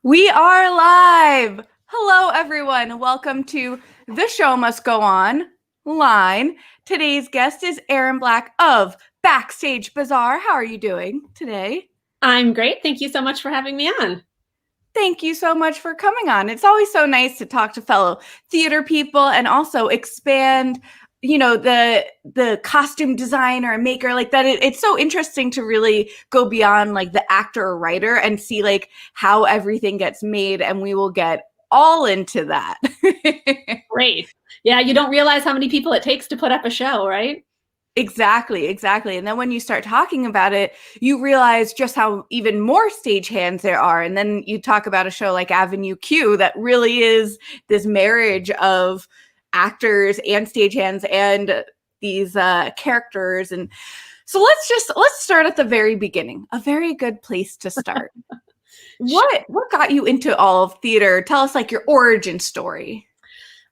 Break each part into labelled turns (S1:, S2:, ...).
S1: We are live. Hello, everyone. Welcome to The Show Must Go On line. Today's guest is Erin Black of Backstage Bazaar. How are you doing today?
S2: I'm great. Thank you so much for having me on.
S1: Thank you so much for coming on. It's always so nice to talk to fellow theater people and also expand, the costume designer and maker like that. It's so interesting to really go beyond like the actor or writer and see like how everything gets made, and we will get all into that.
S2: Great. Yeah, you don't realize how many people it takes to put up a show, right?
S1: Exactly. And then when you start talking about it, you realize just how even more stagehands there are. And then you talk about a show like Avenue Q that really is this marriage of actors and stagehands and these characters. And so let's start at the very beginning. A very good place to start. What got you into all of theater? Tell us like your origin story.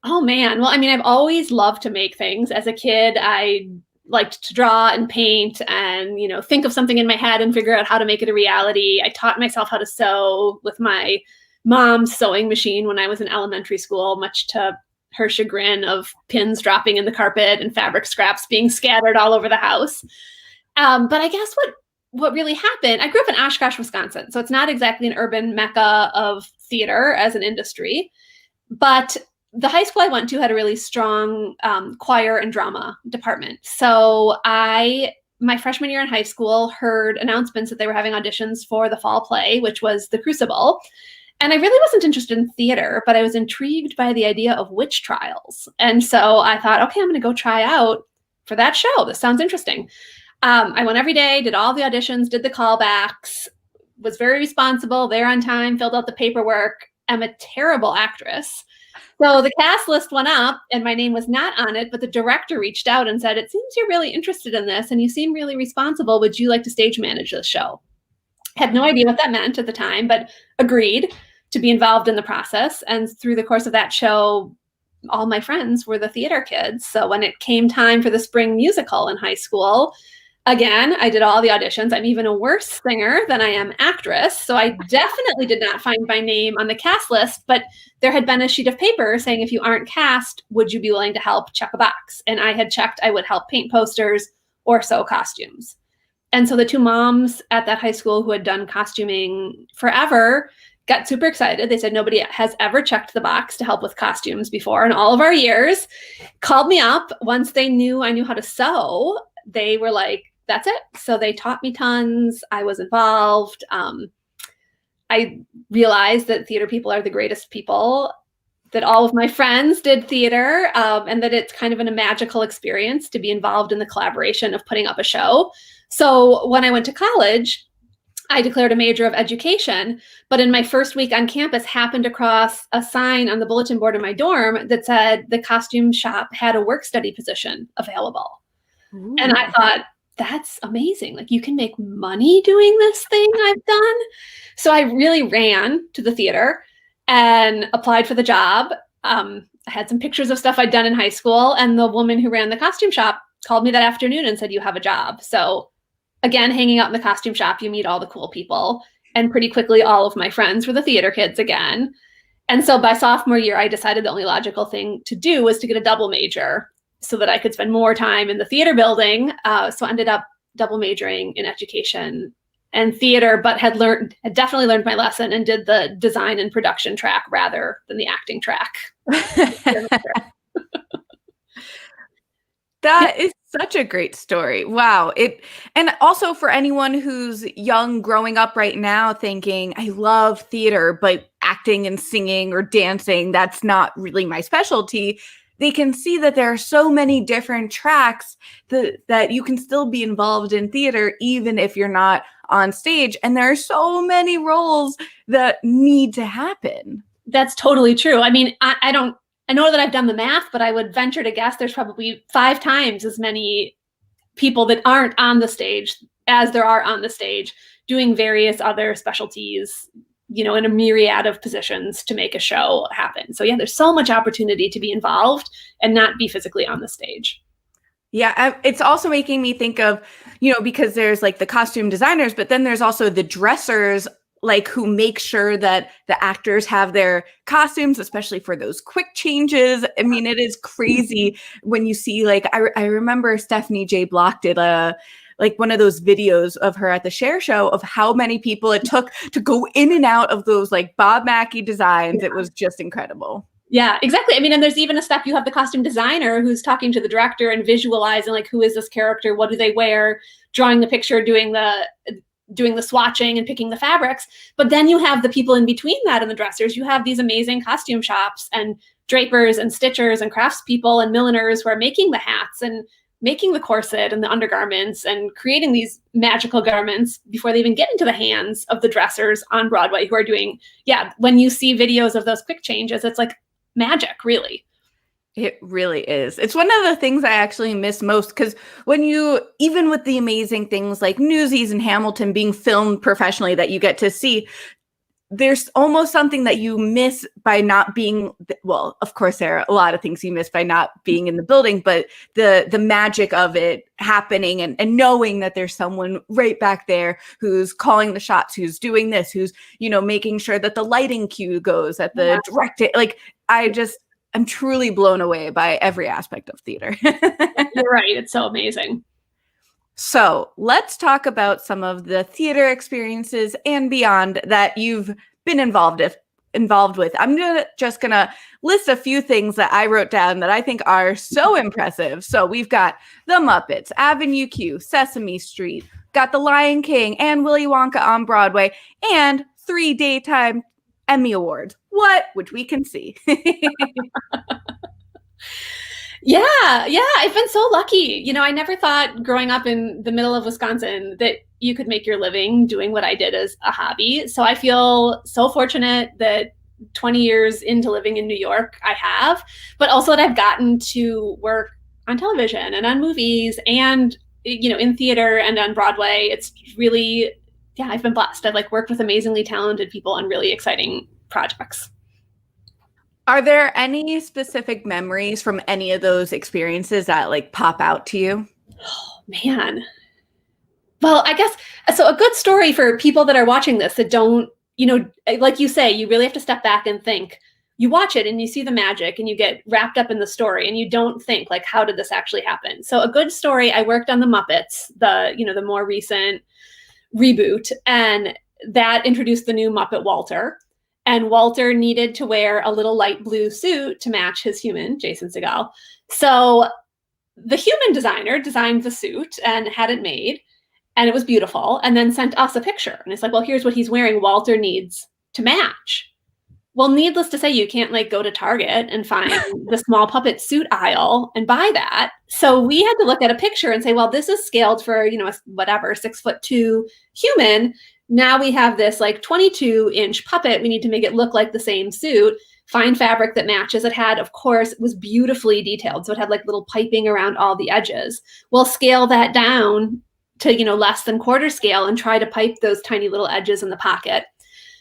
S2: Oh man. Well, I mean, I've always loved to make things. As a kid, I liked to draw and paint and, think of something in my head and figure out how to make it a reality. I taught myself how to sew with my mom's sewing machine when I was in elementary school, much to her chagrin of pins dropping in the carpet and fabric scraps being scattered all over the house. But I guess what really happened, I grew up in Oshkosh, Wisconsin, so it's not exactly an urban mecca of theater as an industry, but the high school I went to had a really strong choir and drama department. So my freshman year in high school, heard announcements that they were having auditions for the fall play, which was The Crucible. And I really wasn't interested in theater, but I was intrigued by the idea of witch trials. And so I thought, okay, I'm going to go try out for that show. This sounds interesting. I went every day, did all the auditions, did the callbacks, was very responsible, there on time, filled out the paperwork. I'm a terrible actress. So the cast list went up and my name was not on it, but the director reached out and said, it seems you're really interested in this and you seem really responsible. Would you like to stage manage this show? Had no idea what that meant at the time, but agreed to be involved in the process. And through the course of that show, all my friends were the theater kids. So when it came time for the spring musical in high school, again, I did all the auditions. I'm even a worse singer than I am actress. So I definitely did not find my name on the cast list, but there had been a sheet of paper saying, if you aren't cast, would you be willing to help check a box? And I had checked, I would help paint posters or sew costumes. And so the two moms at that high school who had done costuming forever got super excited. They said nobody has ever checked the box to help with costumes before in all of our years. Called me up. Once they knew I knew how to sew, they were like, that's it. So they taught me tons. I was involved. I realized that theater people are the greatest people, that all of my friends did theater, and that it's kind of a magical experience to be involved in the collaboration of putting up a show. So when I went to college, I declared a major of education, but in my first week on campus happened across a sign on the bulletin board in my dorm that said the costume shop had a work study position available. Ooh. And I thought, that's amazing. Like, you can make money doing this thing I've done. So I really ran to the theater and applied for the job. I had some pictures of stuff I'd done in high school, and the woman who ran the costume shop called me that afternoon and said, you have a job. So again, hanging out in the costume shop, you meet all the cool people. And pretty quickly, all of my friends were the theater kids again. And so by sophomore year, I decided the only logical thing to do was to get a double major so that I could spend more time in the theater building. So I ended up double majoring in education and theater, but had definitely learned my lesson and did the design and production track rather than the acting track.
S1: That is such a great story. Wow. And also for anyone who's young, growing up right now thinking, I love theater, but acting and singing or dancing, that's not really my specialty. They can see that there are so many different tracks that you can still be involved in theater, even if you're not on stage. And there are so many roles that need to happen.
S2: That's totally true. I mean, I know that I've done the math, but I would venture to guess there's probably 5 times as many people that aren't on the stage as there are on the stage doing various other specialties, in a myriad of positions to make a show happen. So yeah, there's so much opportunity to be involved and not be physically on the stage.
S1: Yeah, it's also making me think of, because there's like the costume designers, but then there's also the dressers like who make sure that the actors have their costumes, especially for those quick changes. I mean, it is crazy when you see, like, I remember Stephanie J. Block did like one of those videos of her at the Share Show of how many people it took to go in and out of those like Bob Mackie designs. Yeah. It was just incredible.
S2: Yeah, exactly. I mean, and there's even a step, you have the costume designer who's talking to the director and visualizing like, who is this character? What do they wear? Drawing the picture, doing the swatching and picking the fabrics. But then you have the people in between that and the dressers. You have these amazing costume shops and drapers and stitchers and craftspeople and milliners who are making the hats and making the corset and the undergarments and creating these magical garments before they even get into the hands of the dressers on Broadway who are doing, when you see videos of those quick changes, it's like magic, really.
S1: It really is. It's one of the things I actually miss most, because when even with the amazing things like Newsies and Hamilton being filmed professionally that you get to see, there's almost something that you miss by not being, well, of course, there are a lot of things you miss by not being in the building, but the magic of it happening and knowing that there's someone right back there who's calling the shots, who's doing this, who's, making sure that the lighting cue goes at the direct, like, I'm truly blown away by every aspect of theater.
S2: You're right. It's so amazing.
S1: So let's talk about some of the theater experiences and beyond that you've been involved with. I'm just gonna list a few things that I wrote down that I think are so impressive. So we've got the Muppets, Avenue Q, Sesame Street, got the Lion King and Willy Wonka on Broadway, and 3 daytime Emmy Awards. Which we can see.
S2: Yeah, I've been so lucky. I never thought growing up in the middle of Wisconsin that you could make your living doing what I did as a hobby. So I feel so fortunate that 20 years into living in New York, I have, but also that I've gotten to work on television and on movies and, in theater and on Broadway. It's really, I've been blessed. I've worked with amazingly talented people on really exciting projects.
S1: Are there any specific memories from any of those experiences that pop out to you?
S2: Oh, man. Well, I guess, so a good story for people that are watching this that don't, like you say, you really have to step back and think. You watch it and you see the magic and you get wrapped up in the story and you don't think how did this actually happen? So a good story, I worked on the Muppets, the more recent reboot, and that introduced the new Muppet Walter. And Walter needed to wear a little light blue suit to match his human, Jason Segel. So the human designer designed the suit and had it made, and it was beautiful, and then sent us a picture. And it's well, here's what he's wearing. Walter needs to match. Well, needless to say, you can't go to Target and find the small puppet suit aisle and buy that. So we had to look at a picture and say, well, this is scaled for, whatever, 6'2" human. Now we have this 22-inch puppet. We need to make it look like the same suit. Find fabric that matches. It had, of course, it was beautifully detailed. So it had little piping around all the edges. We'll scale that down to, less than quarter scale and try to pipe those tiny little edges in the pocket.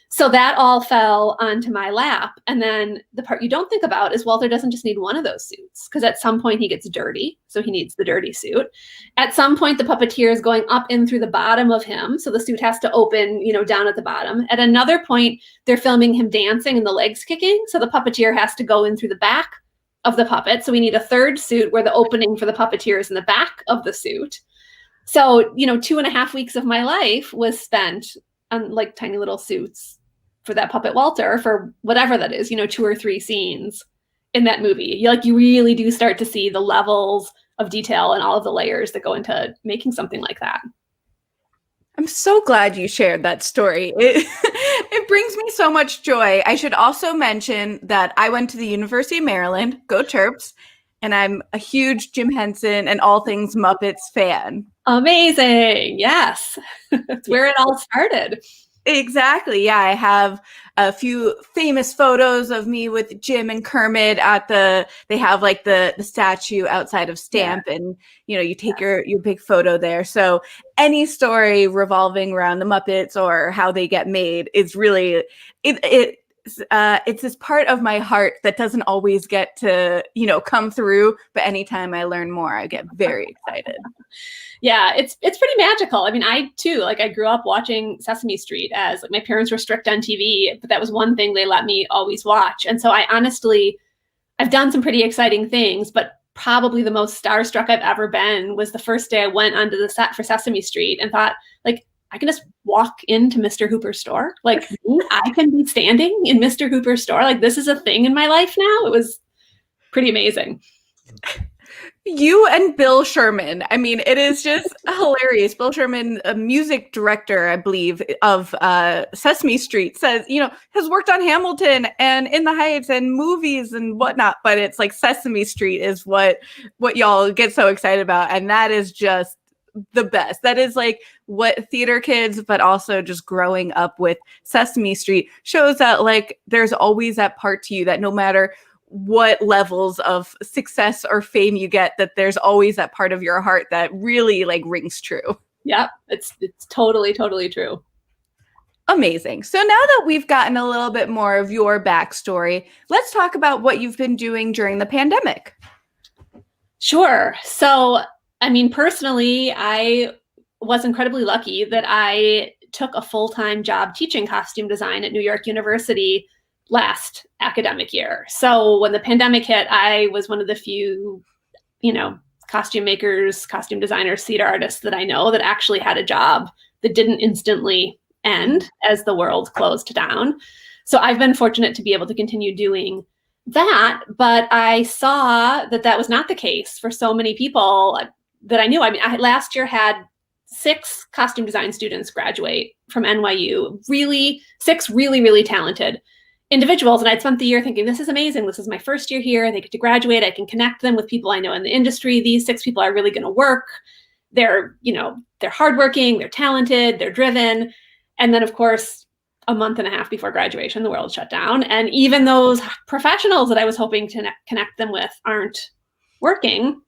S2: So that all fell onto my lap. And then the part you don't think about is Walter doesn't just need one of those suits, because at some point he gets dirty. So he needs the dirty suit. At some point, the puppeteer is going up in through the bottom of him. So the suit has to open, down at the bottom. At another point, they're filming him dancing and the legs kicking. So the puppeteer has to go in through the back of the puppet. So we need a third suit where the opening for the puppeteer is in the back of the suit. So, 2.5 weeks of my life was spent on tiny little suits for that puppet Walter, for whatever that is, 2 or 3 scenes in that movie. You really do start to see the levels of detail and all of the layers that go into making something like that.
S1: I'm so glad you shared that story. It brings me so much joy. I should also mention that I went to the University of Maryland, go Terps, and I'm a huge Jim Henson and all things Muppets fan.
S2: Amazing. Yes. That's where it all started.
S1: Exactly. Yeah, I have a few famous photos of me with Jim and Kermit they have the statue outside of Stamp, and you take your big photo there. So any story revolving around the Muppets or how they get made is really it's this part of my heart that doesn't always get to, come through. But anytime I learn more, I get very excited.
S2: Yeah, it's pretty magical. I mean, I too, like, I grew up watching Sesame Street as, like, my parents were strict on TV, but that was one thing they let me always watch. And so I've done some pretty exciting things, but probably the most starstruck I've ever been was the first day I went onto the set for Sesame Street and thought, like, I can just walk into Mr. Hooper's store. Like, I can be standing in Mr. Hooper's store. Like, this is a thing in my life now. It was pretty amazing.
S1: You and Bill Sherman. I mean, it is just hilarious. Bill Sherman, a music director, I believe, of Sesame Street, says, has worked on Hamilton and In the Heights and movies and whatnot. But it's like Sesame Street is what y'all get so excited about. And that is just the best. That is like what theater kids, but also just growing up with Sesame Street shows that, like, there's always that part to you that no matter what levels of success or fame you get, that there's always that part of your heart that really, like, rings true.
S2: Yeah, it's totally true.
S1: Amazing. So now that we've gotten a little bit more of your backstory, let's talk about what you've been doing during the pandemic.
S2: Sure. So, I mean, personally, I was incredibly lucky that I took a full-time job teaching costume design at New York University last academic year. So when the pandemic hit, I was one of the few, costume makers, costume designers, theater artists that I know that actually had a job that didn't instantly end as the world closed down. So I've been fortunate to be able to continue doing that, but I saw that was not the case for so many people that I knew. I mean, I last year had 6 costume design students graduate from NYU, six really talented individuals. And I'd spent the year thinking, this is amazing. This is my first year here. They get to graduate. I can connect them with people I know in the industry. These 6 people are really going to work. They're hardworking, they're talented, they're driven. And then, of course, a month and a half before graduation, the world shut down. And even those professionals that I was hoping to connect them with aren't working.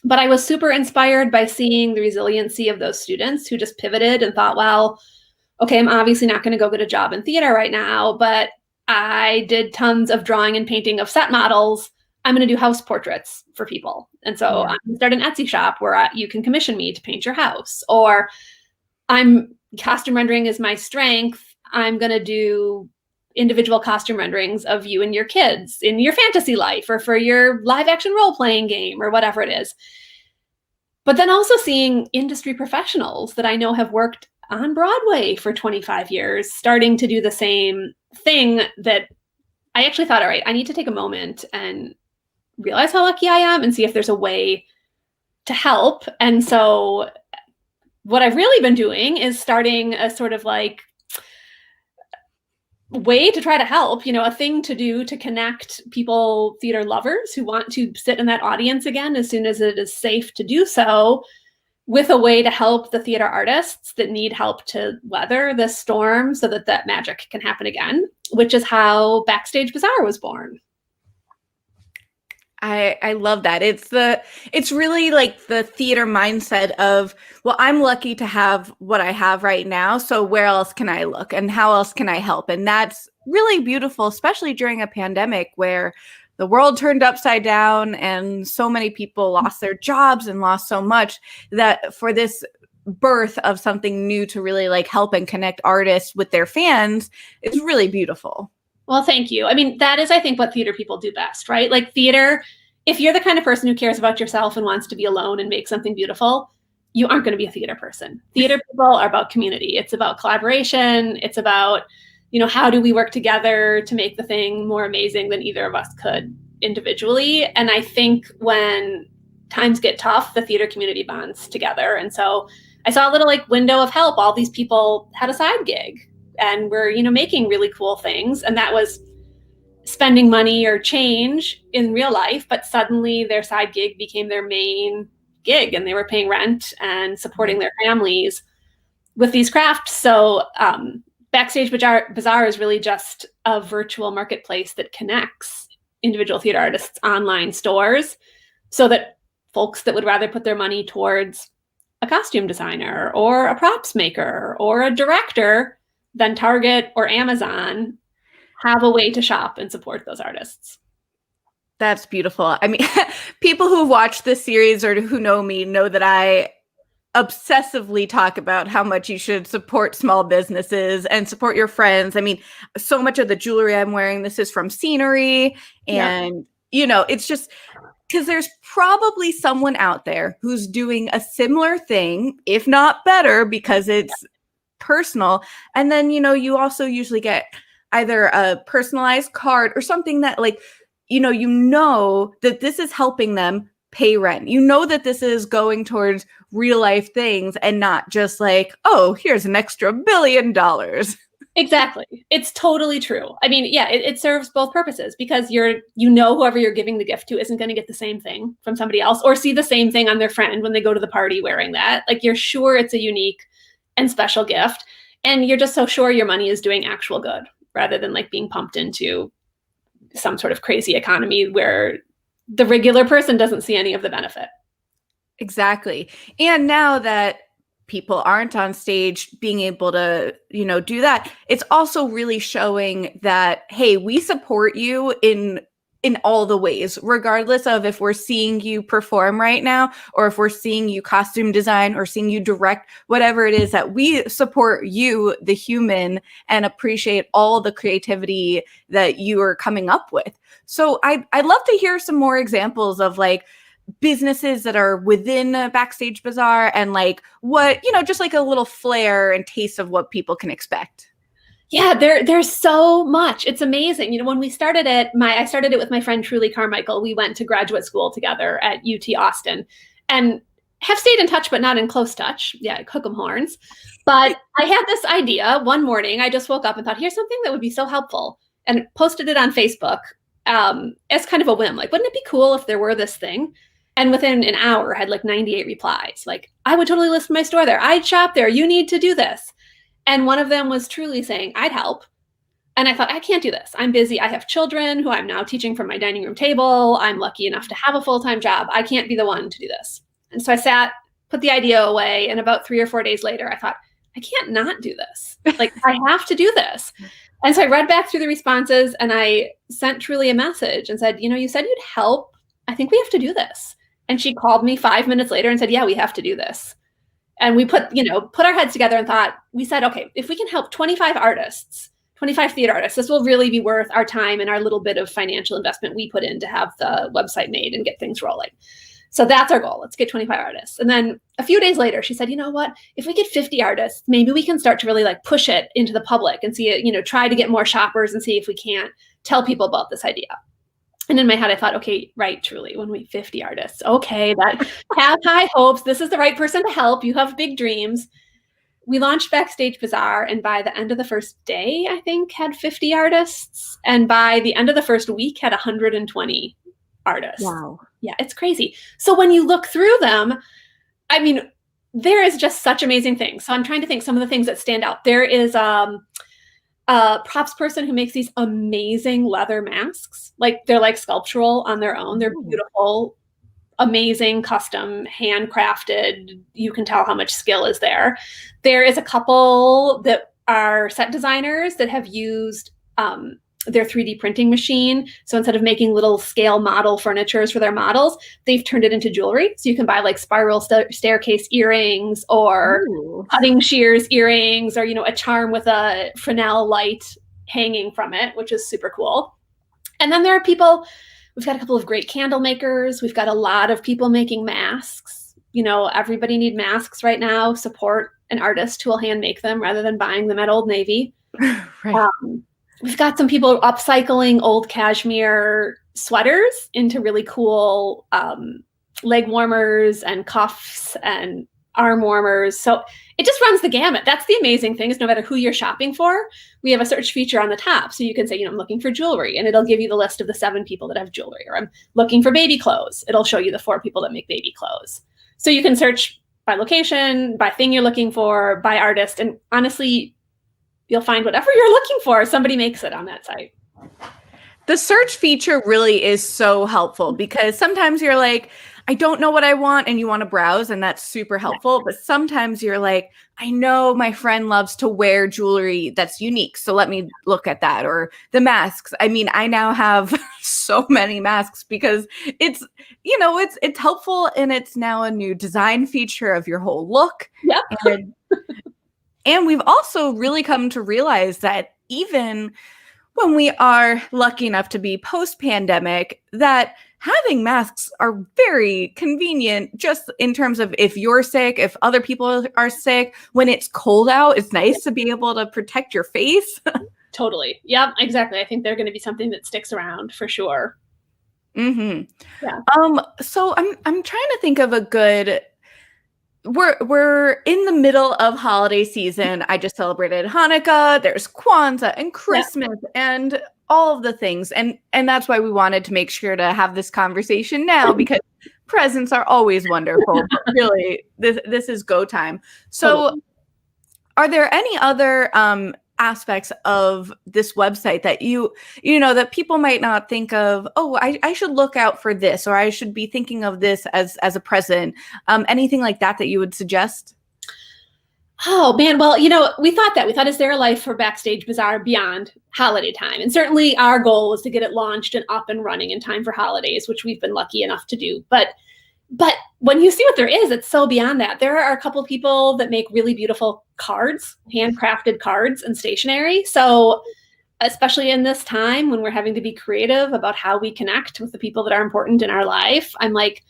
S2: But I was super inspired by seeing the resiliency of those students who just pivoted and thought, well, okay, I'm obviously not going to go get a job in theater right now, but I did tons of drawing and painting of set models. I'm going to do house portraits for people. And so I'm going to start an Etsy shop where you can commission me to paint your house. Or costume rendering is my strength. I'm going to do individual costume renderings of you and your kids in your fantasy life or for your live action role-playing game or whatever it is. But then also seeing industry professionals that I know have worked on Broadway for 25 years, starting to do the same thing, that I actually thought, all right, I need to take a moment and realize how lucky I am and see if there's a way to help. And so what I've really been doing is starting a sort of like way to try to help, a thing to do to connect people, theater lovers who want to sit in that audience again as soon as it is safe to do so, with a way to help the theater artists that need help to weather this storm so that that magic can happen again, which is how Backstage Bazaar was born.
S1: I love that. It's really like the theater mindset of, well, I'm lucky to have what I have right now, so where else can I look and how else can I help? And that's really beautiful, especially during a pandemic where the world turned upside down and so many people lost their jobs and lost so much, that for this birth of something new to really like help and connect artists with their fans is really beautiful.
S2: Well, thank you. I mean, that is, I think, what theater people do best, right? Like theater, if you're the kind of person who cares about yourself and wants to be alone and make something beautiful, you aren't going to be a theater person. Theater people are about community. It's about collaboration. It's about, how do we work together to make the thing more amazing than either of us could individually? And I think when times get tough, the theater community bonds together. And so I saw a little like window of help. All these people had a side gig and were, making really cool things. And that was spending money or change in real life, but suddenly their side gig became their main gig and they were paying rent and supporting their families with these crafts. So Backstage Bazaar is really just a virtual marketplace that connects individual theater artists' online stores so that folks that would rather put their money towards a costume designer or a props maker or a director than Target or Amazon have a way to shop and support those artists.
S1: That's beautiful. I mean, people who watch this series or who know me know that I obsessively talk about how much you should support small businesses and support your friends. I mean, so much of the jewelry I'm wearing, this is from Scenery. And, you know, it's just because there's probably someone out there who's doing a similar thing, if not better, because it's personal. And then, you know, you also usually get either a personalized card or something that like, you know that this is helping them pay rent. You know that this is going towards real life things and not just like, oh, here's an extra $1 billion.
S2: Exactly. It's totally true. I mean, yeah, it serves both purposes because whoever you're giving the gift to isn't going to get the same thing from somebody else or see the same thing on their friend when they go to the party wearing that. Like you're sure it's a unique and special gift. And you're just so sure your money is doing actual good rather than like being pumped into some sort of crazy economy where the regular person doesn't see any of the benefit.
S1: Exactly. And now that people aren't on stage being able to, you know, do that, it's also really showing that, hey, we support you in all the ways, regardless of if we're seeing you perform right now or if we're seeing you costume design or seeing you direct, whatever it is, that we support you, the human, and appreciate all the creativity that you are coming up with. So I'd love to hear some more examples of like businesses that are within Backstage Bazaar and like what, you know, just like a little flair and taste of what people can expect.
S2: Yeah, there's so much. It's amazing. You know, when we started it, I started it with my friend Truly Carmichael. We went to graduate school together at UT Austin and have stayed in touch, but not in close touch. Yeah, hook 'em horns. But I had this idea one morning. I just woke up and thought, here's something that would be so helpful, and posted it on Facebook as kind of a whim. Like, wouldn't it be cool if there were this thing? And within an hour, had like 98 replies. Like, I would totally list my store there. I'd shop there. You need to do this. And one of them was Truly saying, I'd help. And I thought, I can't do this. I'm busy. I have children who I'm now teaching from my dining room table. I'm lucky enough to have a full-time job. I can't be the one to do this. And so I sat, put the idea away. And about 3 or 4 days later, I thought, I can't not do this. Like, I have to do this. And so I read back through the responses and I sent Truly a message and said, you know, you said you'd help. I think we have to do this. And she called me 5 minutes later and said, yeah, we have to do this. And we put our heads together and we said, okay, if we can help 25 artists, 25 theater artists, this will really be worth our time and our little bit of financial investment we put in to have the website made and get things rolling. So that's our goal. Let's get 25 artists. And then a few days later, she said, you know what, if we get 50 artists, maybe we can start to really like push it into the public and see it, you know, try to get more shoppers and see if we can't tell people about this idea. And in my head, I thought, okay, right, Truly, when we 50 artists, okay, that have high hopes. This is the right person to help. You have big dreams. We launched Backstage Bazaar, and by the end of the first day, I think, had 50 artists. And by the end of the first week, had 120 artists.
S1: Wow.
S2: Yeah, it's crazy. So when you look through them, I mean, there is just such amazing things. So I'm trying to think some of the things that stand out. There is a props person who makes these amazing leather masks. Like they're like sculptural on their own. They're beautiful, amazing, custom, handcrafted. You can tell how much skill is there. There is a couple that are set designers that have used their 3D printing machine. So instead of making little scale model furnitures for their models, they've turned it into jewelry. So you can buy like spiral staircase earrings or cutting shears earrings or, you know, a charm with a Fresnel light hanging from it, which is super cool. And then there are people, we've got a couple of great candle makers. We've got a lot of people making masks. You know, everybody need masks right now. Support an artist who will hand make them rather than buying them at Old Navy.
S1: Right.
S2: We've got some people upcycling old cashmere sweaters into really cool leg warmers and cuffs and arm warmers. So it just runs the gamut. That's the amazing thing, is no matter who you're shopping for, we have a search feature on the top. So you can say, you know, I'm looking for jewelry, and it'll give you the list of the 7 people that have jewelry. Or I'm looking for baby clothes. It'll show you the 4 people that make baby clothes. So you can search by location, by thing you're looking for, by artist. And honestly, you'll find whatever you're looking for. Somebody makes it on that site.
S1: The search feature really is so helpful because sometimes you're like, I don't know what I want, and you want to browse, and that's super helpful. But sometimes you're like, I know my friend loves to wear jewelry that's unique, so let me look at that. Or the masks. I mean, I now have so many masks because it's, it's helpful, and it's now a new design feature of your whole look.
S2: Yep.
S1: And we've also really come to realize that even when we are lucky enough to be post-pandemic, that having masks are very convenient just in terms of if you're sick, if other people are sick, when it's cold out, it's nice to be able to protect your face.
S2: Totally. Yeah, exactly. I think they're going to be something that sticks around for sure.
S1: Mm-hmm.
S2: Yeah.
S1: So I'm trying to think of a good. We're in the middle of holiday season. I just celebrated Hanukkah. There's Kwanzaa and Christmas and all of the things. And that's why we wanted to make sure to have this conversation now, because presents are always wonderful. But really, this is go time. So are there any other aspects of this website that that people might not think of? Oh, I should look out for this, or I should be thinking of this as a present. Anything like that you would suggest?
S2: Oh man, well, we thought, is there a life for Backstage Bazaar beyond holiday time? And certainly our goal was to get it launched and up and running in time for holidays, which we've been lucky enough to do. But when you see what there is, it's so beyond that. There are a couple people that make really beautiful cards, handcrafted cards and stationery. So especially in this time when we're having to be creative about how we connect with the people that are important in our life, I'm like,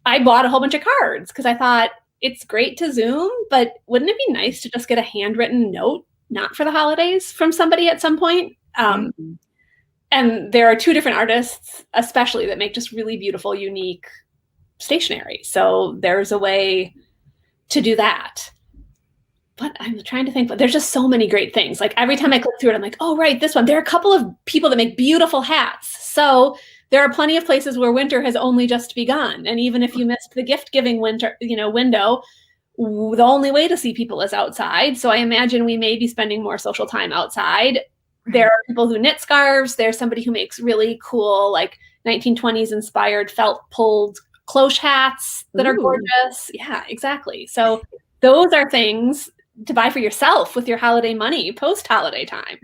S2: I bought a whole bunch of cards because I thought it's great to Zoom, but wouldn't it be nice to just get a handwritten note, not for the holidays, from somebody at some point? And there are two different artists, especially, that make just really beautiful, unique stationery. So there's a way to do that. But I'm trying to think, but there's just so many great things. Like every time I click through it, I'm like, oh, right, this one. There are a couple of people that make beautiful hats. So there are plenty of places where winter has only just begun. And even if you missed the gift giving window, the only way to see people is outside. So I imagine we may be spending more social time outside. There are people who knit scarves. There's somebody who makes really cool, like 1920s inspired felt pulled cloche hats that are gorgeous. Yeah, exactly. So those are things to buy for yourself with your holiday money post-holiday time.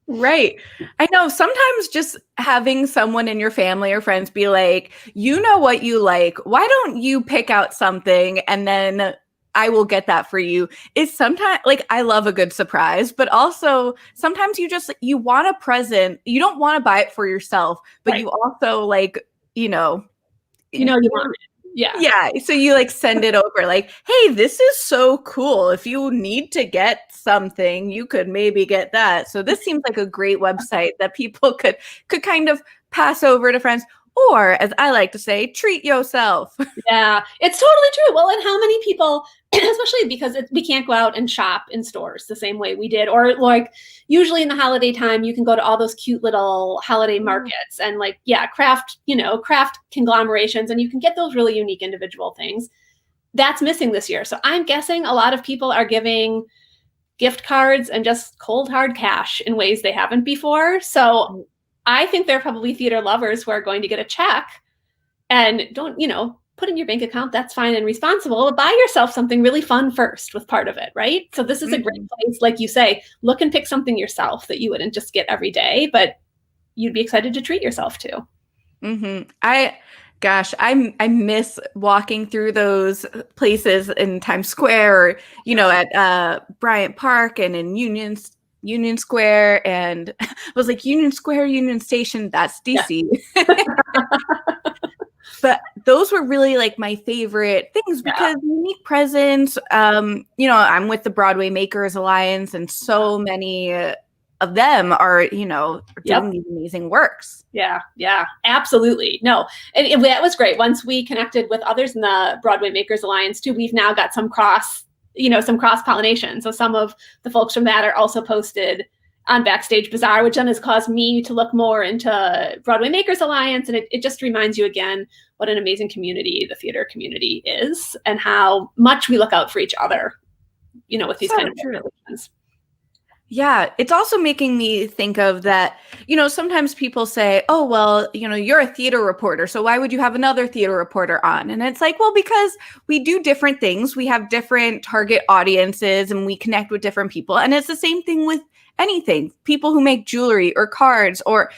S1: Right. I know sometimes just having someone in your family or friends be like, you know what you like, why don't you pick out something and then I will get that for you, is sometimes, like, I love a good surprise, but also sometimes you want a present. You don't want to buy it for yourself, but you also you want it. Yeah. So you send it over like, hey, this is so cool. If you need to get something, you could maybe get that. So this seems like a great website that people could kind of pass over to friends, or as I like to say, treat yourself.
S2: Yeah, it's totally true. Well, and how many people, especially because we can't go out and shop in stores the same way we did, or like usually in the holiday time, you can go to all those cute little holiday markets and craft conglomerations, and you can get those really unique individual things. That's missing this year. So I'm guessing a lot of people are giving gift cards and just cold hard cash in ways they haven't before. So I think there are probably theater lovers who are going to get a check and don't, put in your bank account. That's fine and responsible. But buy yourself something really fun first with part of it, right? So this is a great place, like you say, look and pick something yourself that you wouldn't just get every day, but you'd be excited to treat yourself to.
S1: I miss walking through those places in Times Square, or, at Bryant Park and in Union Square, and I was like, Union Square, Union Station, that's DC. Yeah. But those were really my favorite things because unique presents. I'm with the Broadway Makers Alliance, and so many of them are, doing these amazing works.
S2: Yeah, absolutely. No, and that was great. Once we connected with others in the Broadway Makers Alliance too, we've now got some cross-pollination. So some of the folks from that are also posted on Backstage Bazaar, which then has caused me to look more into Broadway Makers Alliance. And it just reminds you again what an amazing community the theater community is and how much we look out for each other, with these kind of organizations.
S1: Yeah, it's also making me think of that, sometimes people say, oh, well, you're a theater reporter, so why would you have another theater reporter on? And it's like, well, because we do different things. We have different target audiences and we connect with different people. And it's the same thing with anything. People who make jewelry or cards or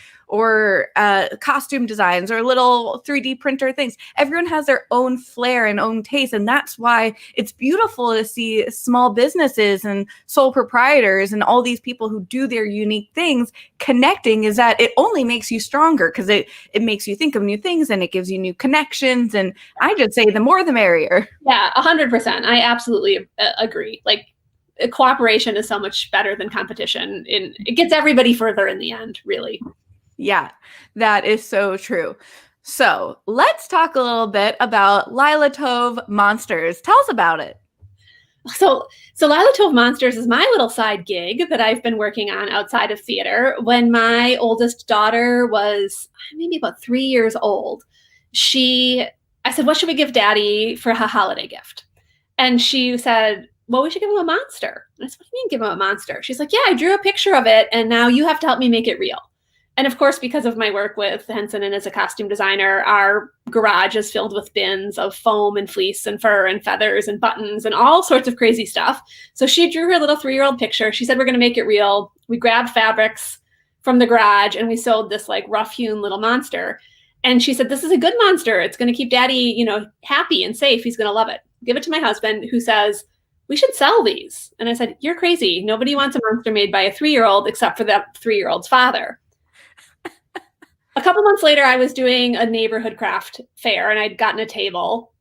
S1: costume designs or little 3D printer things. Everyone has their own flair and own taste. And that's why it's beautiful to see small businesses and sole proprietors and all these people who do their unique things connecting, is that it only makes you stronger because it makes you think of new things and it gives you new connections. And I just say the more the merrier.
S2: Yeah, 100%. I absolutely agree. Like, cooperation is so much better than competition. It gets everybody further in the end, really.
S1: Yeah, that is so true. So let's talk a little bit about Lila Tove Monsters. Tell us about it.
S2: So Lila Tove Monsters is my little side gig that I've been working on outside of theater. When my oldest daughter was maybe about 3 years old, I said, what should we give Daddy for a holiday gift? And she said, well, we should give him a monster. And I said, what do you mean give him a monster? She's like, yeah, I drew a picture of it and now you have to help me make it real. And of course, because of my work with Henson and as a costume designer, our garage is filled with bins of foam and fleece and fur and feathers and buttons and all sorts of crazy stuff. So she drew her little 3-year-old picture. She said, we're going to make it real. We grabbed fabrics from the garage and we sewed this like rough hewn little monster. And she said, this is a good monster. It's going to keep Daddy, happy and safe. He's going to love it. Give it to my husband, who says, we should sell these. And I said, you're crazy. Nobody wants a monster made by a 3-year-old except for that 3-year-old's father. A couple months later, I was doing a neighborhood craft fair and I'd gotten a table.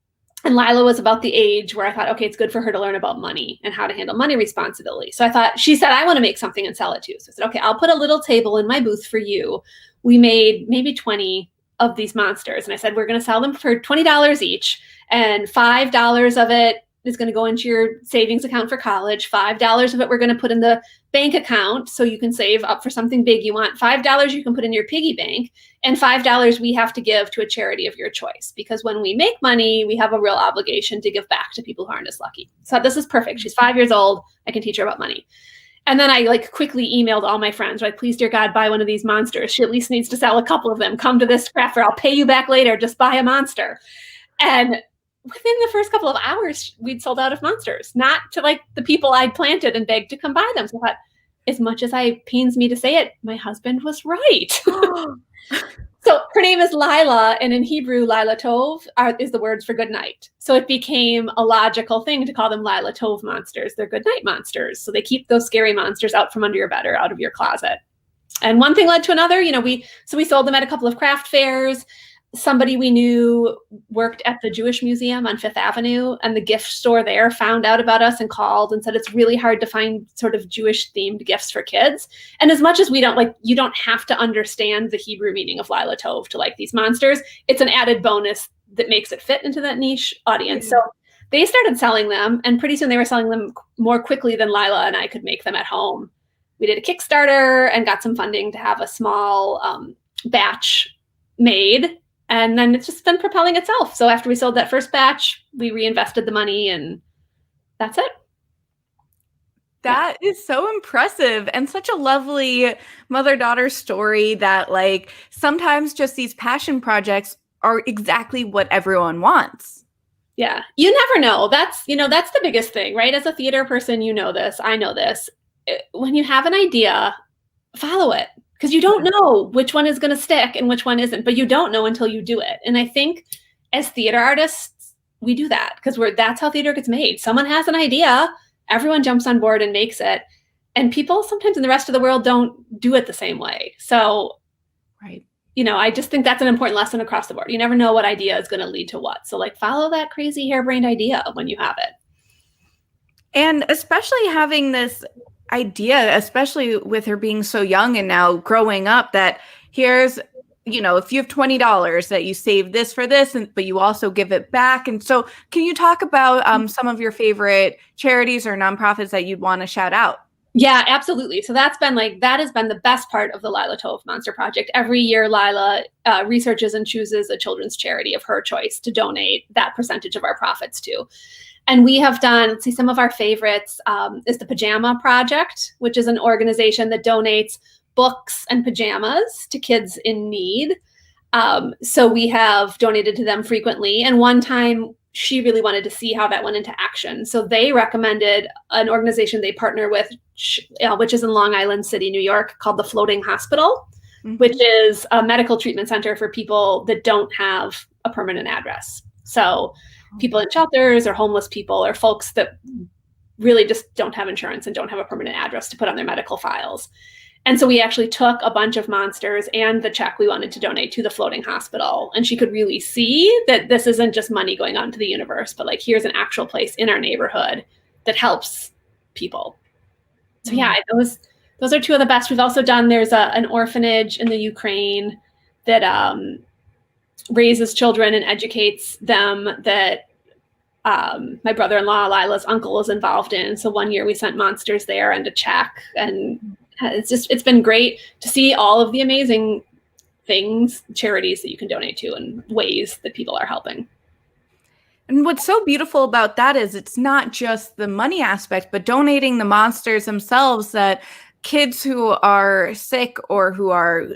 S2: And Lila was about the age where I thought, okay, it's good for her to learn about money and how to handle money responsibility. So she said, I want to make something and sell it too. So I said, okay, I'll put a little table in my booth for you. We made maybe 20 of these monsters. And I said, we're going to sell them for $20 each. And $5 of it is going to go into your savings account for college. $5 of it we're going to put in the bank account so you can save up for something big you want. $5 you can put in your piggy bank, and $5 we have to give to a charity of your choice, because when we make money, we have a real obligation to give back to people who aren't as lucky. So this is perfect. She's 5 years old. I can teach her about money. And then I quickly emailed all my friends, right? Please, dear God, buy one of these monsters. She at least needs to sell a couple of them. Come to this craft fair. I'll pay you back later. Just buy a monster. And within the first couple of hours, we'd sold out of monsters, not to the people I'd planted and begged to come buy them. So I thought, as much as I pains me to say it, my husband was right. So her name is Lila, and in Hebrew, Lila Tov is the words for good night. So it became a logical thing to call them Lila Tov monsters. They're good night monsters. So they keep those scary monsters out from under your bed or out of your closet. And one thing led to another. We sold them at a couple of craft fairs. Somebody we knew worked at the Jewish Museum on Fifth Avenue, and the gift store there found out about us and called and said it's really hard to find sort of Jewish themed gifts for kids. And as much as we don't you don't have to understand the Hebrew meaning of Lila Tov to like these monsters. It's an added bonus that makes it fit into that niche audience. Mm-hmm. So they started selling them, and pretty soon they were selling them more quickly than Lila and I could make them at home. We did a Kickstarter and got some funding to have a small batch made. And then it's just been propelling itself. So after we sold that first batch, we reinvested the money, and that's it.
S1: That is so impressive, and such a lovely mother-daughter story that sometimes just these passion projects are exactly what everyone wants.
S2: Yeah. You never know. That's the biggest thing, right? As a theater person, this, I know this. When you have an idea, follow it. Because you don't know which one is going to stick and which one isn't, but you don't know until you do it. And I think as theater artists, we do that because that's how theater gets made. Someone has an idea, everyone jumps on board and makes it. And people sometimes in the rest of the world don't do it the same way. So,
S1: right.
S2: I just think that's an important lesson across the board. You never know what idea is going to lead to what. So follow that crazy harebrained idea when you have it.
S1: And especially having this idea, especially with her being so young and now growing up, that here's, if you have $20 that you save this for this, but you also give it back. And so can you talk about some of your favorite charities or nonprofits that you'd want to shout out?
S2: Yeah, absolutely. So that has been the best part of the Lila Tove Monster Project. Every year, Lila researches and chooses a children's charity of her choice to donate that percentage of our profits to. And we have done, let's see, some of our favorites is the Pajama Project, which is an organization that donates books and pajamas to kids in need. So we have donated to them frequently. And one time she really wanted to see how that went into action. So they recommended an organization they partner with, which is in Long Island City, New York, called the Floating Hospital, which is a medical treatment center for people that don't have a permanent address. So people in shelters or homeless people or folks that really just don't have insurance and don't have a permanent address to put on their medical files. And so we actually took a bunch of monsters and the check we wanted to donate to the Floating Hospital. And she could really see that this isn't just money going out into the universe, but like, here's an actual place in our neighborhood that helps people. So yeah, those are two of the best. We've also done, there's an orphanage in the Ukraine that raises children and educates them that my brother-in-law, Lila's uncle, is involved in. So one year we sent monsters there and a check, and it's been great to see all of the amazing things, charities that you can donate to and ways that people are helping.
S1: And what's so beautiful about that is it's not just the money aspect, but donating the monsters themselves, that kids who are sick or who are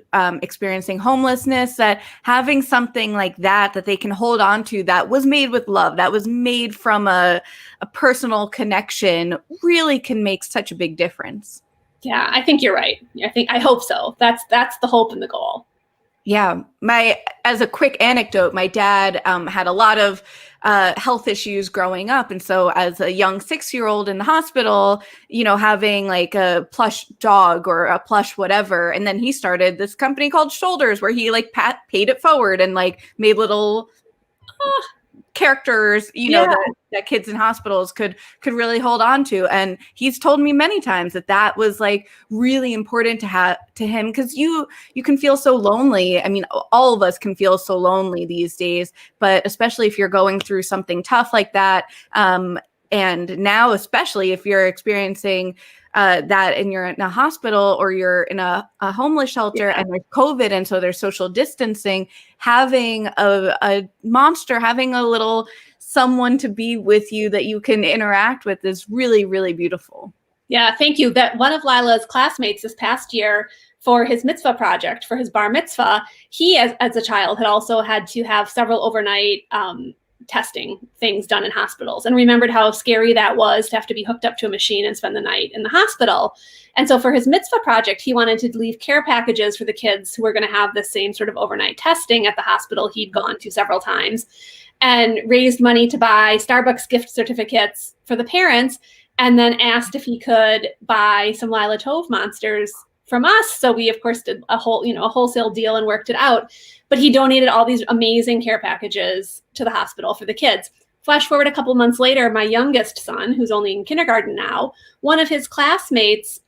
S1: experiencing homelessness, that having something like that they can hold on to, that was made with love, that was made from a personal connection, really can make such a big difference.
S2: Yeah, I think you're right. I hope so. That's the hope and the goal.
S1: Yeah. As a quick anecdote, my dad had a lot of health issues growing up. And so as a young 6-year-old in the hospital, having like a plush dog or a plush whatever. And then he started this company called Shoulders, where he like paid it forward and like made little characters, that kids in hospitals could really hold on to. And he's told me many times that was like really important to have to him, because you can feel so lonely. I mean, all of us can feel so lonely these days, but especially if you're going through something tough like that. And now, especially if you're experiencing that and you're in a hospital or you're in a homeless shelter and there's COVID, and so there's social distancing, having a monster, having a little someone to be with you that you can interact with is really, really beautiful.
S2: Yeah, thank you. That one of Lila's classmates this past year, for his mitzvah project, for his bar mitzvah, he as a child had also had to have several overnight testing things done in hospitals, and remembered how scary that was to have to be hooked up to a machine and spend the night in the hospital. And so for his mitzvah project, he wanted to leave care packages for the kids who were going to have the same sort of overnight testing at the hospital he'd gone to several times, and raised money to buy Starbucks gift certificates for the parents, and then asked if he could buy some Lila Tove monsters from us. So we, of course, did a wholesale deal and worked it out. But he donated all these amazing care packages to the hospital for the kids. Flash forward a couple months later, my youngest son, who's only in kindergarten now, one of his classmates'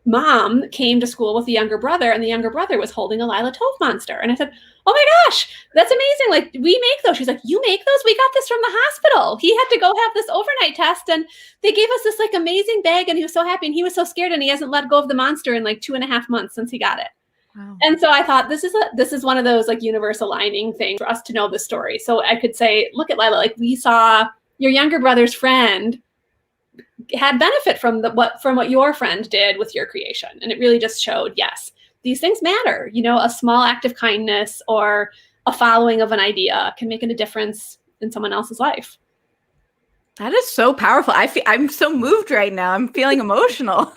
S2: mom came to school with the younger brother, and the younger brother was holding a Lila Tove monster. And I said, "Oh my gosh, that's amazing. Like, we make those." She's like, "You make those? We got this from the hospital. He had to go have this overnight test, and they gave us this like amazing bag, and he was so happy, and he was so scared, and he hasn't let go of the monster in like 2.5 months since he got it." Wow. And so I thought this is one of those like universe aligning things for us to know the story. So I could say, look at Lila, like, we saw your younger brother's friend had benefit from what your friend did with your creation. And it really just showed, yes, these things matter. A small act of kindness or a following of an idea can make a difference in someone else's life.
S1: That is so powerful. I'm so moved right now. I'm feeling emotional.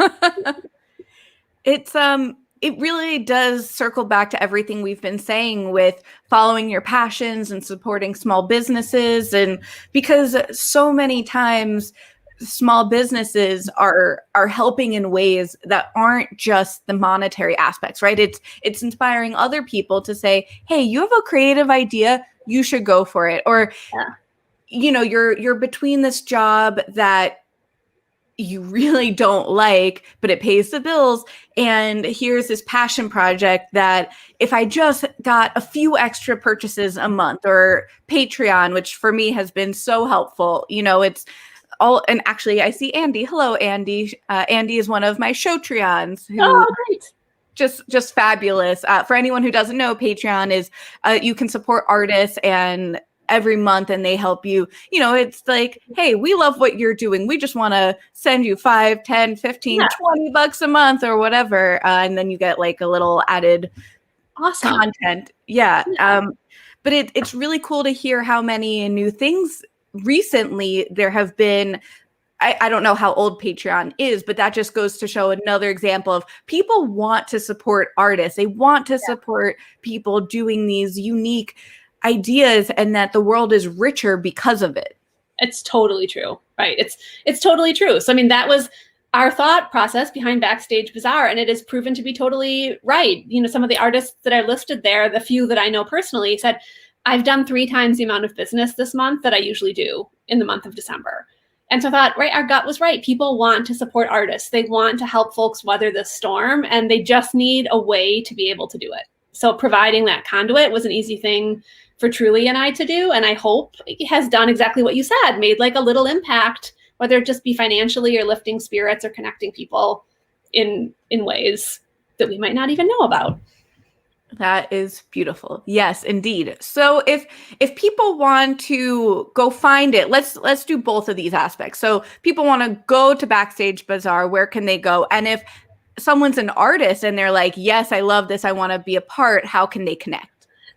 S1: It really does circle back to everything we've been saying with following your passions and supporting small businesses. And because so many times small businesses are helping in ways that aren't just the monetary aspects, right? It's inspiring other people to say, hey, you have a creative idea, you should go for it. Or, you're between this job that you really don't like, but it pays the bills. And here's this passion project that if I just got a few extra purchases a month, or Patreon, which for me has been so helpful, it's and actually I see Andy. Hello, Andy. Andy is one of my Showtreons who
S2: Oh, great.
S1: just fabulous. For anyone who doesn't know, Patreon is you can support artists and every month and they help you. It's like, hey, we love what you're doing. We just want to send you 5, 10, 15,
S2: Yeah.
S1: $20 a month or whatever. And then you get like a little added
S2: Awesome.
S1: content. Yeah. But it's really cool to hear how many new things recently there have been. I don't know how old Patreon is, but that just goes to show another example of people want to support artists. They want to support people doing these unique ideas and that the world is richer because of it.
S2: It's totally true, right? It's totally true. So, I mean, that was our thought process behind Backstage Bazaar, and it has proven to be totally right. Some of the artists that I listed there, the few that I know personally, said, I've done 3 times the amount of business this month that I usually do in the month of December. And so I thought, right, our gut was right. People want to support artists. They want to help folks weather this storm, and they just need a way to be able to do it. So providing that conduit was an easy thing for Truly and I to do. And I hope it has done exactly what you said, made like a little impact, whether it just be financially or lifting spirits or connecting people in ways that we might not even know about.
S1: That is beautiful. Yes, indeed. So if people want to go find it, let's do both of these aspects. So people want to go to Backstage Bazaar, where can they go? And if someone's an artist and they're like, yes, I love this, I want to be a part, how can they connect?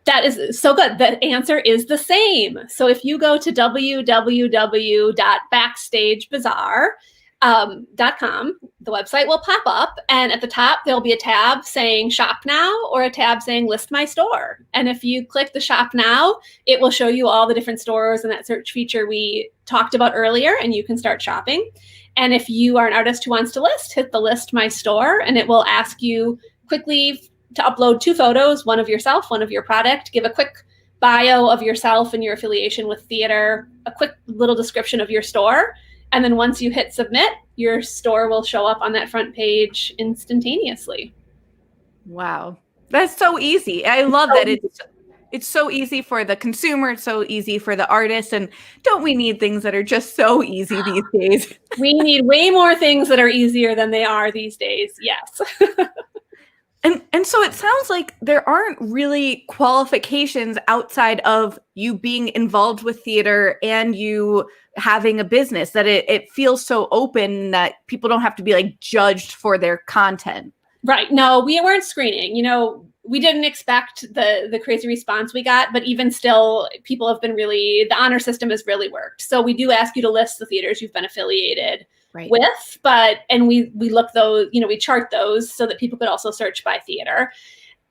S2: That is so good. The answer is the same. So if you go to www.backstagebazaar.com, the website will pop up, and at the top there'll be a tab saying shop now or a tab saying list my store. And if you click the shop now, it will show you all the different stores and that search feature we talked about earlier, and you can start shopping. And if you are an artist who wants to list, hit the list my store, and it will ask you quickly to upload 2 photos, one of yourself, one of your product, give a quick bio of yourself and your affiliation with theater, a quick little description of your store. And then once you hit submit, your store will show up on that front page instantaneously.
S1: Wow. That's so easy. I love that it's so easy for the consumer, it's so easy for the artist. And don't we need things that are just so easy these days?
S2: We need way more things that are easier than they are these days. Yes.
S1: And so it sounds like there aren't really qualifications outside of you being involved with theater and you having a business, that it feels so open that people don't have to be like judged for their content.
S2: Right. No, we weren't screening. We didn't expect the crazy response we got, but even still, people have been the honor system has really worked. So we do ask you to list the theaters you've been affiliated with, and we look those, we chart those so that people could also search by theater.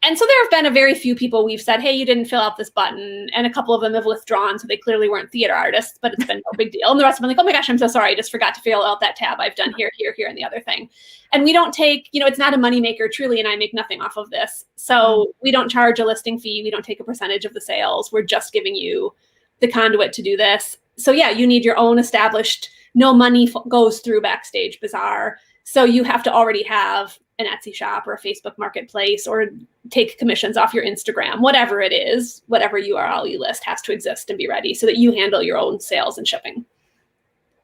S2: And so there have been a very few people we've said, hey, you didn't fill out this button. And a couple of them have withdrawn. So they clearly weren't theater artists, but it's been no big deal. And the rest of them are like, oh my gosh, I'm so sorry. I just forgot to fill out that tab. I've done here, and the other thing. And we don't take, it's not a moneymaker. Truly, and I make nothing off of this. So we don't charge a listing fee. We don't take a percentage of the sales. We're just giving you the conduit to do this. So yeah, you need your own established, no money goes through Backstage Bazaar. So you have to already have an Etsy shop or a Facebook marketplace or take commissions off your Instagram, whatever it is, whatever URL you list has to exist and be ready so that you handle your own sales and shipping.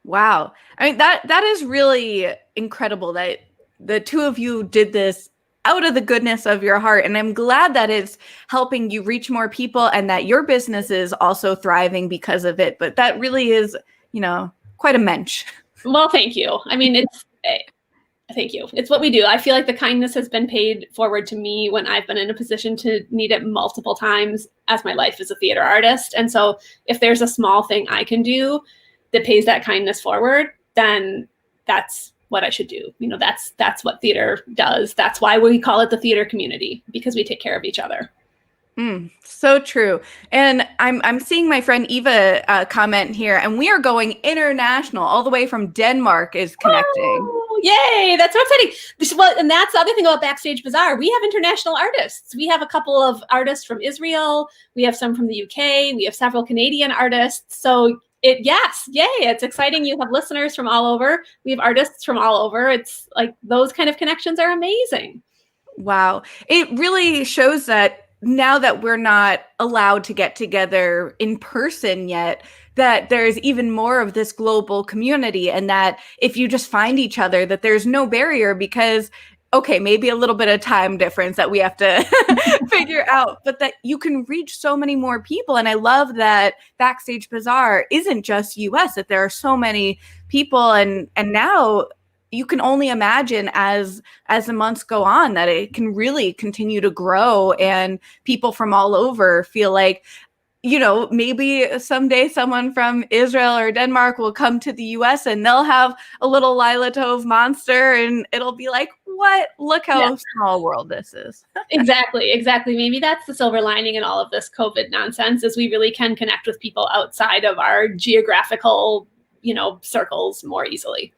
S1: Wow. I mean, that is really incredible that the two of you did this out of the goodness of your heart. And I'm glad that it's helping you reach more people and that your business is also thriving because of it. But that really is, quite a mensch.
S2: Well, thank you. I mean, thank you. It's what we do. I feel like the kindness has been paid forward to me when I've been in a position to need it multiple times as my life as a theater artist. And so if there's a small thing I can do that pays that kindness forward, then that's what I should do. That's what theater does. That's why we call it the theater community, because we take care of each other.
S1: So true. And I'm seeing my friend Eva comment here, and we are going international. All the way from Denmark is connecting.
S2: Oh, yay! That's so exciting. Well, and that's the other thing about Backstage Bazaar. We have international artists. We have a couple of artists from Israel. We have some from the UK. We have several Canadian artists. So yes, yay! It's exciting. You have listeners from all over. We have artists from all over. It's like those kind of connections are amazing.
S1: Wow. It really shows that now that we're not allowed to get together in person yet, that there's even more of this global community, and that if you just find each other, that there's no barrier because, okay, maybe a little bit of time difference that we have to figure out, but that you can reach so many more people. And I love that Backstage Bazaar isn't just US, that there are so many people, and now you can only imagine as the months go on that it can really continue to grow, and people from all over feel like, maybe someday someone from Israel or Denmark will come to the US and they'll have a little Lila Tove monster, and it'll be like, what? Look how small world this is.
S2: Exactly. Maybe that's the silver lining in all of this COVID nonsense, is we really can connect with people outside of our geographical, circles more easily.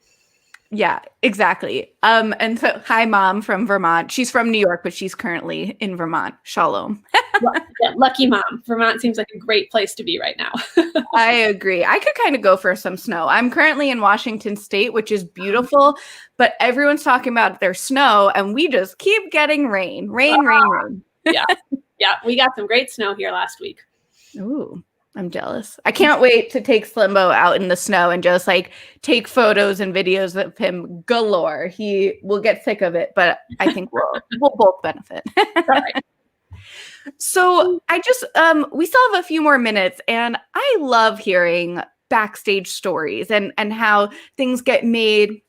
S1: Yeah, exactly. And so, hi, Mom from Vermont. She's from New York, but she's currently in Vermont. Shalom.
S2: Lucky mom. Vermont seems like a great place to be right now.
S1: I agree. I could kind of go for some snow. I'm currently in Washington State, which is beautiful, but everyone's talking about their snow, and we just keep getting rain.
S2: Yeah. We got some great snow here last week.
S1: Ooh. I'm jealous. I can't wait to take Slimbo out in the snow and just take photos and videos of him galore. He will get sick of it, but I think we'll both benefit.
S2: Right.
S1: So I just we still have a few more minutes, and I love hearing backstage stories and how things get made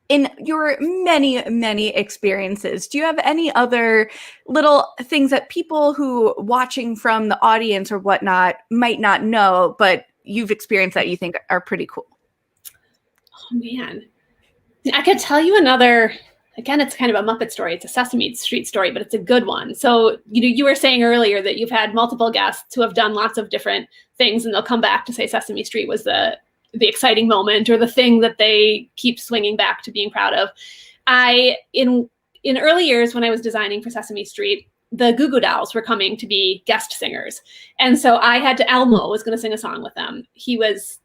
S1: in your many, many experiences. Do you have any other little things that people who watching from the audience or whatnot might not know, but you've experienced that you think are pretty cool?
S2: Oh, man. I could tell you another, again, it's kind of a Muppet story. It's a Sesame Street story, but it's a good one. So, you were saying earlier that you've had multiple guests who have done lots of different things, and they'll come back to say Sesame Street was the exciting moment or the thing that they keep swinging back to being proud of. In early years when I was designing for Sesame Street, the Goo Goo Dolls were coming to be guest singers. And so Elmo was going to sing a song with them. He was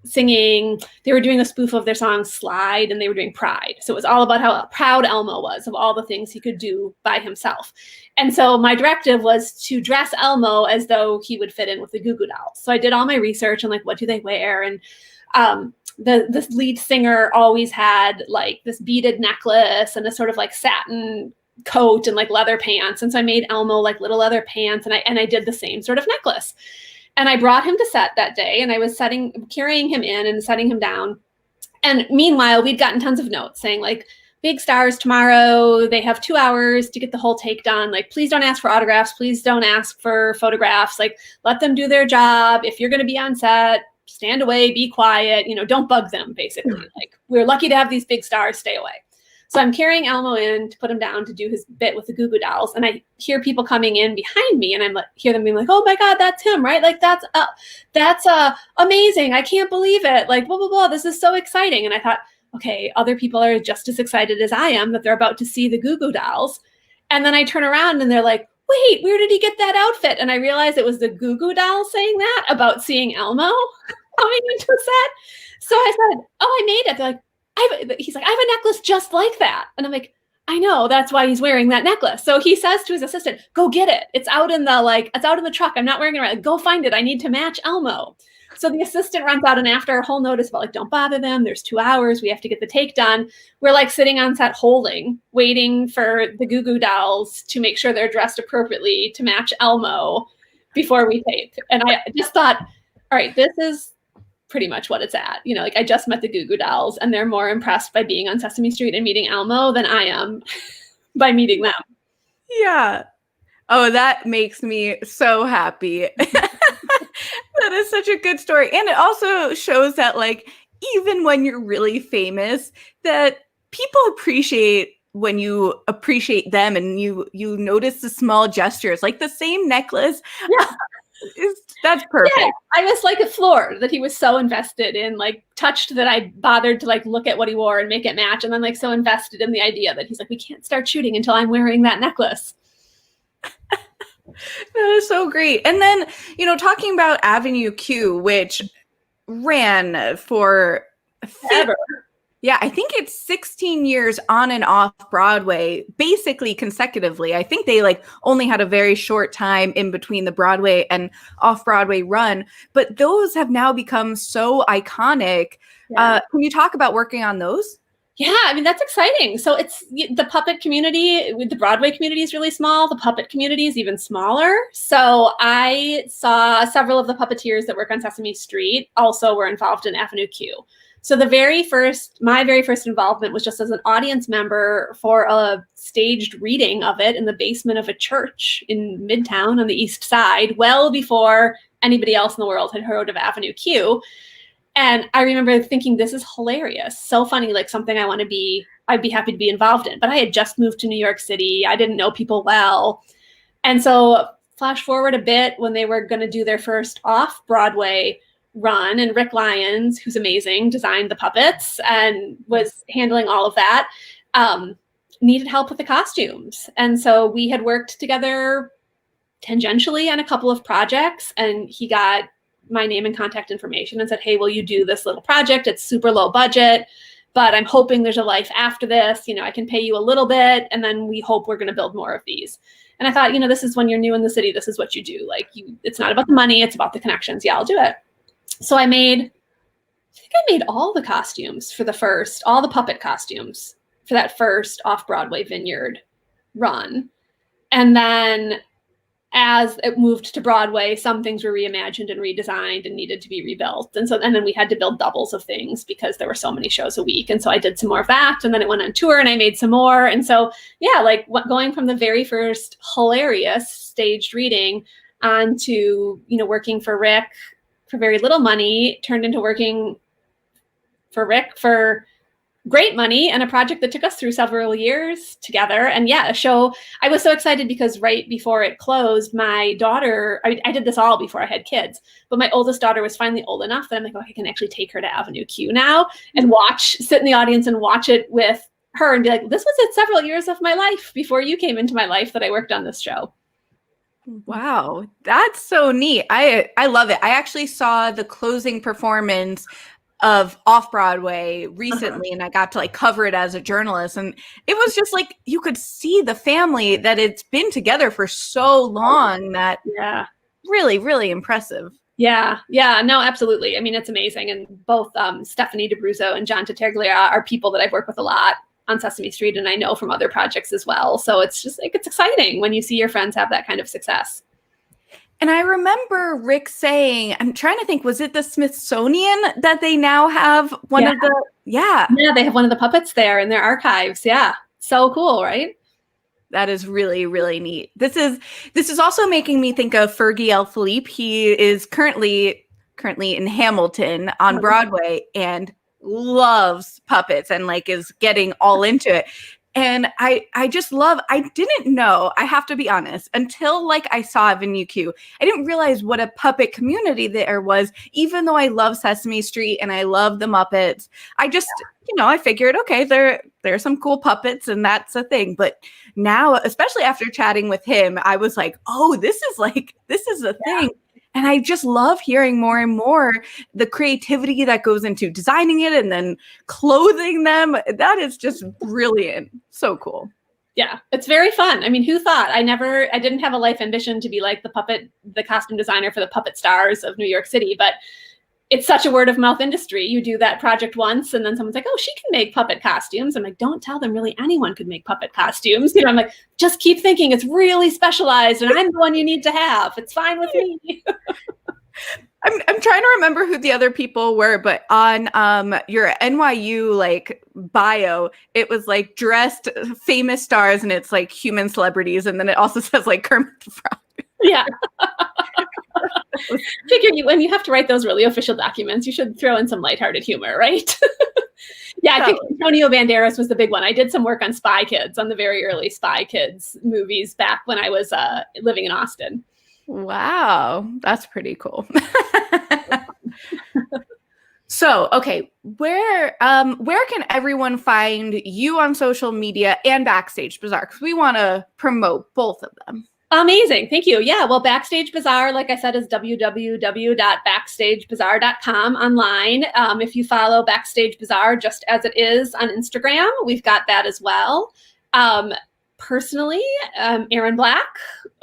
S2: singing, they were doing a spoof of their song Slide, and they were doing Pride. So it was all about how proud Elmo was of all the things he could do by himself. And so my directive was to dress Elmo as though he would fit in with the Goo Goo Dolls. So I did all my research on what do they wear, and the lead singer always had this beaded necklace and a sort of satin coat and leather pants. And so I made Elmo little leather pants, and I did the same sort of necklace. And I brought him to set that day, and I was carrying him in and setting him down. And meanwhile, we'd gotten tons of notes saying big stars tomorrow. They have 2 hours to get the whole take done. Please don't ask for autographs. Please don't ask for photographs. Let them do their job. If you're going to be on set, stand away, be quiet, don't bug them, basically. We're lucky to have these big stars, stay away. So I'm carrying Elmo in to put him down to do his bit with the Goo Goo Dolls. And I hear people coming in behind me, and hear them being oh my God, that's him, right? That's amazing. I can't believe it. Blah, blah, blah. This is so exciting. And I thought, okay, other people are just as excited as I am that they're about to see the Goo Goo Dolls. And then I turn around and they're wait, where did he get that outfit? And I realized it was the Goo Goo Dolls saying that about seeing Elmo coming into a set. So I said, oh, I made it. They're he's I have a necklace just like that. And I'm I know, that's why he's wearing that necklace. So he says to his assistant, go get it. It's out in the truck. I'm not wearing it right. Go find it. I need to match Elmo. So the assistant runs out, and after a whole notice about don't bother them. There's 2 hours. We have to get the take done. We're sitting on set waiting for the Goo Goo Dolls to make sure they're dressed appropriately to match Elmo before we tape. And I just thought, all right, this is pretty much what it's at. I just met the Goo Goo Dolls, and they're more impressed by being on Sesame Street and meeting Elmo than I am by meeting them.
S1: Yeah. Oh, that makes me so happy. That is such a good story. And it also shows that even when you're really famous, that people appreciate when you appreciate them, and you notice the small gestures, the same necklace.
S2: Yeah.
S1: That's perfect.
S2: Yeah, I was floored that he was so invested in touched that I bothered to look at what he wore and make it match, and then so invested in the idea that he's we can't start shooting until I'm wearing that necklace.
S1: That is so great. And then, talking about Avenue Q, which ran for
S2: Ever.
S1: Yeah, I think it's 16 years on and off Broadway, basically consecutively. I think they like only had a very short time in between the Broadway and off Broadway run, but those have now become so iconic.
S2: Yeah.
S1: Can you talk about working on those?
S2: Yeah, I mean, that's exciting. So it's the puppet community, the Broadway community is really small. The puppet community is even smaller. So I saw several of the puppeteers that work on Sesame Street also were involved in Avenue Q. So my very first involvement was just as an audience member for a staged reading of it in the basement of a church in Midtown on the East Side, well before anybody else in the world had heard of Avenue Q. And I remember thinking, this is hilarious, so funny, like something I'd be happy to be involved in. But I had just moved to New York City. I didn't know people well. And so flash forward a bit when they were going to do their first off-Broadway run, and Rick Lyons, who's amazing, designed the puppets and was handling all of that, needed help with the costumes. And so we had worked together tangentially on a couple of projects, and he got my name and contact information and said, hey, will you do this little project? It's super low budget, but I'm hoping there's a life after this. You know, I can pay you a little bit, and then we hope we're going to build more of these. And I thought, this is when you're new in the city, this is what you do. Like, it's not about the money, it's about the connections. Yeah, I'll do it. So I made all the costumes for all the puppet costumes for that first off-Broadway Vineyard run. And then as it moved to Broadway, some things were reimagined and redesigned and needed to be rebuilt. And then we had to build doubles of things because there were so many shows a week. And so I did some more of that, and then it went on tour and I made some more. And so, yeah, like going from the very first hilarious staged reading on to, working for Rick for very little money turned into working for Rick for great money and a project that took us through several years together. And yeah, a show, I was so excited because right before it closed, my daughter, I did this all before I had kids, but my oldest daughter was finally old enough that I'm like, I can actually take her to Avenue Q now and sit in the audience and watch it with her and be like, this was it several years of my life before you came into my life that I worked on this show.
S1: Wow, that's so neat. I love it. I actually saw the closing performance of Off-Broadway recently, and I got to like cover it as a journalist, and it was just like you could see the family that it's been together for so long. That really, really impressive.
S2: Yeah, no, absolutely. I mean, it's amazing. And both Stephanie DeBruzzo and John Tattaglia are people that I've worked with a lot on Sesame Street, and I know from other projects as well. So it's just like, it's exciting when you see your friends have that kind of success.
S1: And I remember Rick saying, I'm trying to think, was it the Smithsonian that they now have one of the, Yeah,
S2: they have one of the puppets there in their archives. Yeah. So cool, right?
S1: That is really, really neat. This is also making me think of Fergie L. Philippe. He is currently in Hamilton on Broadway and loves puppets and like is getting all into it. And I just love, I didn't know, I have to be honest, until like I saw Avenue Q, I didn't realize what a puppet community there was, even though I love Sesame Street and I love the Muppets. I just, I figured, okay, there are some cool puppets and that's a thing. But now, especially after chatting with him, I was like, oh, this is a thing. And I just love hearing more and more the creativity that goes into designing it and then clothing them. That is just brilliant. So cool.
S2: Yeah, it's very fun. I mean, who thought? I didn't have a life ambition to be like the costume designer for the puppet stars of New York City, but it's such a word of mouth industry. You do that project once and then someone's like, oh, she can make puppet costumes. I'm like, don't tell them really anyone could make puppet costumes. I'm like, just keep thinking it's really specialized and I'm the one you need to have. It's fine with me.
S1: I'm trying to remember who the other people were, but on your NYU like bio, it was like dressed famous stars and it's like human celebrities. And then it also says like Kermit the Frog.
S2: Yeah. Figure when you have to write those really official documents, you should throw in some lighthearted humor, right? Yeah, I think Antonio Banderas was the big one. I did some work on Spy Kids, on the very early Spy Kids movies back when I was living in Austin.
S1: Wow, that's pretty cool. So, okay, where can everyone find you on social media and Backstage Bazaar? Because we want to promote both of them.
S2: Amazing. Thank you. Yeah. Well, Backstage Bazaar, like I said, is www.backstagebazaar.com online. If you follow Backstage Bazaar just as it is on Instagram, we've got that as well. Personally, Erin Black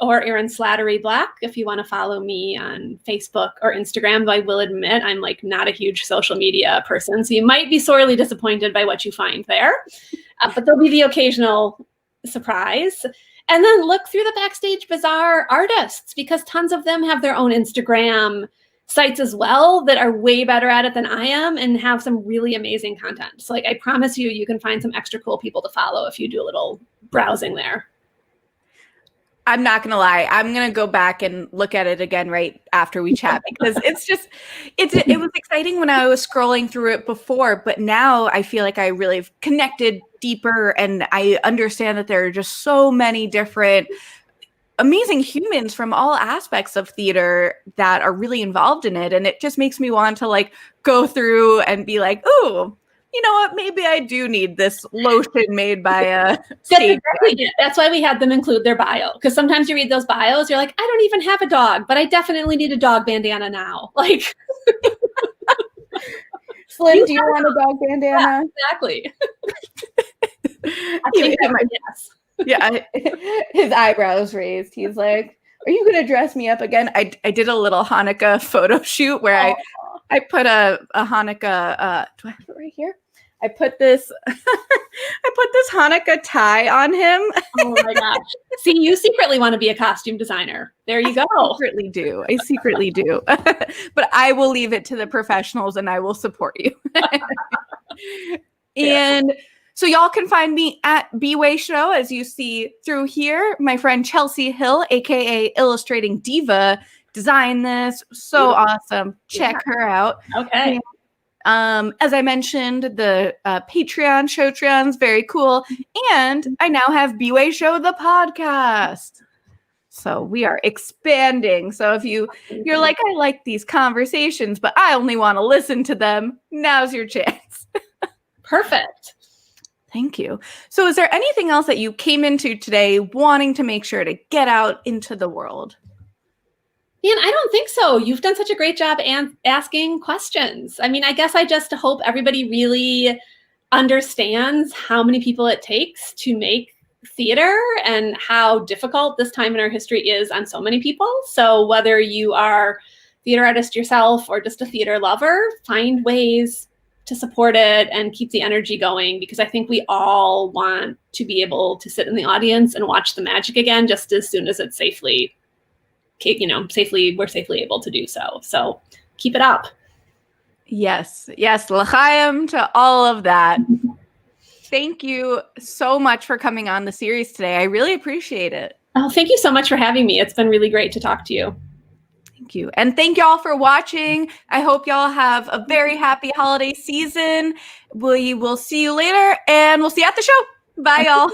S2: or Erin Slattery Black, if you want to follow me on Facebook or Instagram. Though I will admit I'm like not a huge social media person, so you might be sorely disappointed by what you find there. But there'll be the occasional surprise. And then look through the Backstage Bazaar artists, because tons of them have their own Instagram sites as well that are way better at it than I am and have some really amazing content. So like, I promise you, you can find some extra cool people to follow if you do a little browsing there.
S1: I'm not going to lie. I'm going to go back and look at it again right after we chat, because it was exciting when I was scrolling through it before, but now I feel like I really have connected deeper, and I understand that there are just so many different amazing humans from all aspects of theater that are really involved in it. And it just makes me want to like go through and be like, ooh, you know what? Maybe I do need this lotion made by a stage.
S2: That's why we had them include their bio. Because sometimes you read those bios, you're like, I don't even have a dog, but I definitely need a dog bandana now. Like,
S1: Slim, do you want a dog bandana?
S2: Yeah, exactly.
S1: Yes. Yeah, his eyebrows raised. He's like, are you going to dress me up again? I did a little Hanukkah photo shoot where I put a Hanukkah, do I have it right here? I put this Hanukkah tie on him.
S2: Oh my gosh. See, you secretly want to be a costume designer. There you go.
S1: I secretly do. But I will leave it to the professionals and I will support you. And so y'all can find me at B-Way Show, as you see through here. My friend Chelsea Hill, aka Illustrating Diva, designed this. So awesome. Check her out.
S2: Okay.
S1: As I mentioned, the Patreon, Showtreon's very cool. And I now have B-Way Show, the podcast. So we are expanding. So if you're like, I like these conversations, but I only want to listen to them, now's your chance.
S2: Perfect.
S1: Thank you. So is there anything else that you came into today wanting to make sure to get out into the world?
S2: Man, I don't think so. You've done such a great job asking questions. I mean, I guess I just hope everybody really understands how many people it takes to make theater and how difficult this time in our history is on so many people. So whether you are a theater artist yourself or just a theater lover, find ways to support it and keep the energy going, because I think we all want to be able to sit in the audience and watch the magic again just as soon as it's safely we're safely able to do so. So keep it up.
S1: Yes, l'chaim to all of that. Thank you so much for coming on the series today. I really appreciate it.
S2: Oh, thank you so much for having me. It's been really great to talk to you.
S1: Thank you. And thank y'all for watching. I hope y'all have a very happy holiday season. We will see you later, and we'll see you at the show. Bye, y'all.